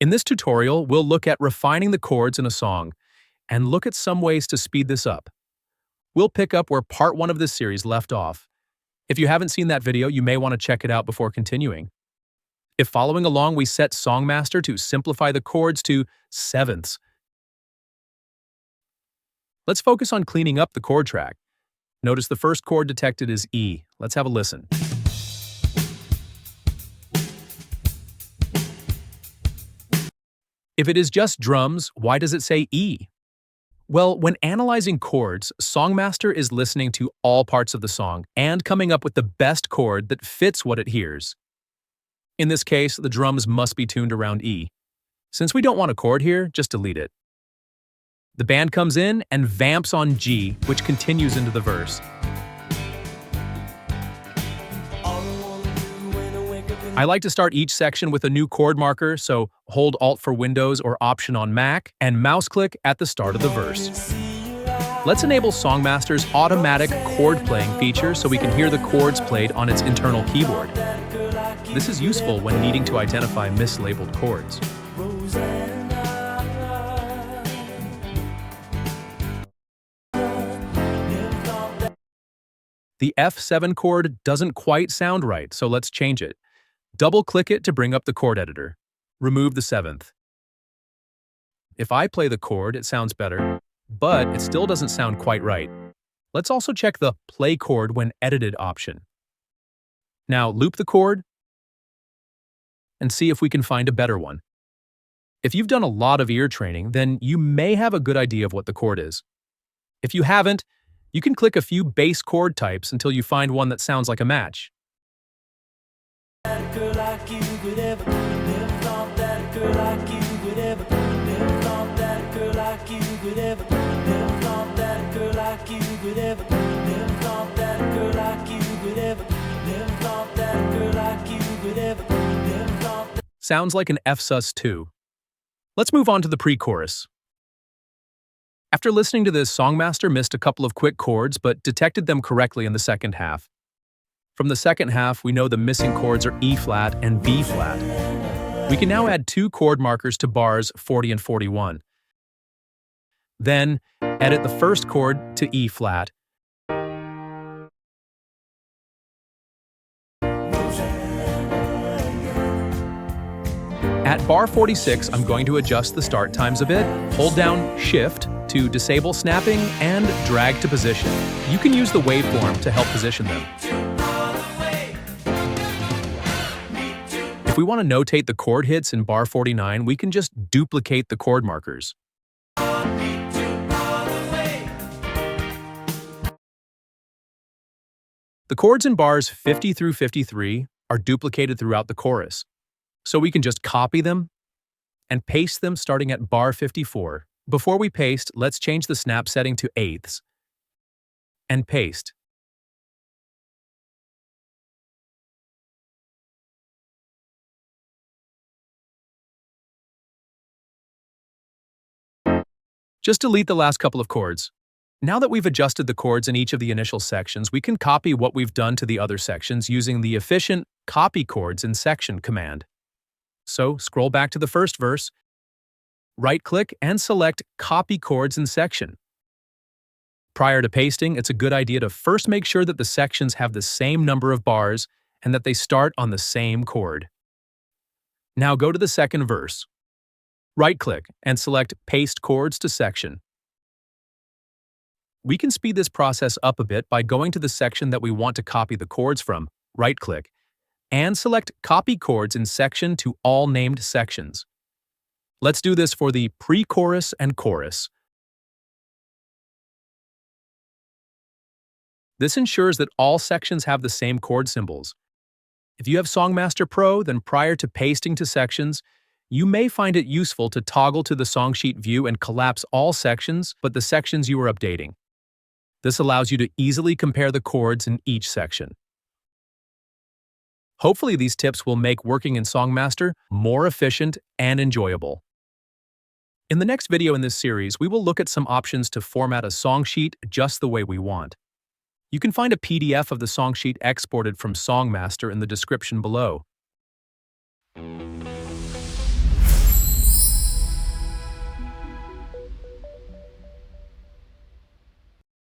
In this tutorial, we'll look at refining the chords in a song and look at some ways to speed this up. We'll pick up where part 1 of this series left off. If you haven't seen that video, you may want to check it out before continuing. If following along, we set Songmaster to simplify the chords to sevenths. Let's focus on cleaning up the chord track. Notice the first chord detected is E. Let's have a listen. If it is just drums, why does it say E? Well, when analyzing chords, Songmaster is listening to all parts of the song and coming up with the best chord that fits what it hears. In this case, the drums must be tuned around E. Since we don't want a chord here, just delete it. The band comes in and vamps on G, which continues into the verse. I like to start each section with a new chord marker, so hold Alt for Windows or Option on Mac, and mouse click at the start of the verse. Let's enable Songmaster's automatic chord playing feature so we can hear the chords played on its internal keyboard. This is useful when needing to identify mislabeled chords. The F7 chord doesn't quite sound right, so let's change it. Double-click it to bring up the chord editor. Remove the 7th. If I play the chord, it sounds better, but it still doesn't sound quite right. Let's also check the Play Chord When Edited option. Now loop the chord and see if we can find a better one. If you've done a lot of ear training, then you may have a good idea of what the chord is. If you haven't, you can click a few bass chord types until you find one that sounds like a match. Sounds like an F-sus2. Let's move on to the pre-chorus. After listening to this, Songmaster missed a couple of quick chords but detected them correctly in the second half. From the second half, we know the missing chords are E-flat and B-flat. We can now add 2 chord markers to bars 40 and 41. Then, edit the first chord to E-flat. At bar 46, I'm going to adjust the start times a bit. Hold down Shift to disable snapping and drag to position. You can use the waveform to help position them. If we want to notate the chord hits in bar 49, we can just duplicate the chord markers. The chords in bars 50 through 53 are duplicated throughout the chorus, so we can just copy them and paste them starting at bar 54. Before we paste, let's change the snap setting to eighths and paste. Just delete the last couple of chords. Now that we've adjusted the chords in each of the initial sections, we can copy what we've done to the other sections using the efficient Copy Chords in Section command. So, scroll back to the first verse, right-click and select Copy Chords in Section. Prior to pasting, it's a good idea to first make sure that the sections have the same number of bars and that they start on the same chord. Now go to the second verse. Right-click and select Paste Chords to Section. We can speed this process up a bit by going to the section that we want to copy the chords from, right-click, and select Copy Chords in Section to all named sections. Let's do this for the pre-chorus and chorus. This ensures that all sections have the same chord symbols. If you have Songmaster Pro, then prior to pasting to sections, you may find it useful to toggle to the song sheet view and collapse all sections but the sections you are updating. This allows you to easily compare the chords in each section. Hopefully these tips will make working in Songmaster more efficient and enjoyable. In the next video in this series, we will look at some options to format a song sheet just the way we want. You can find a PDF of the song sheet exported from Songmaster in the description below.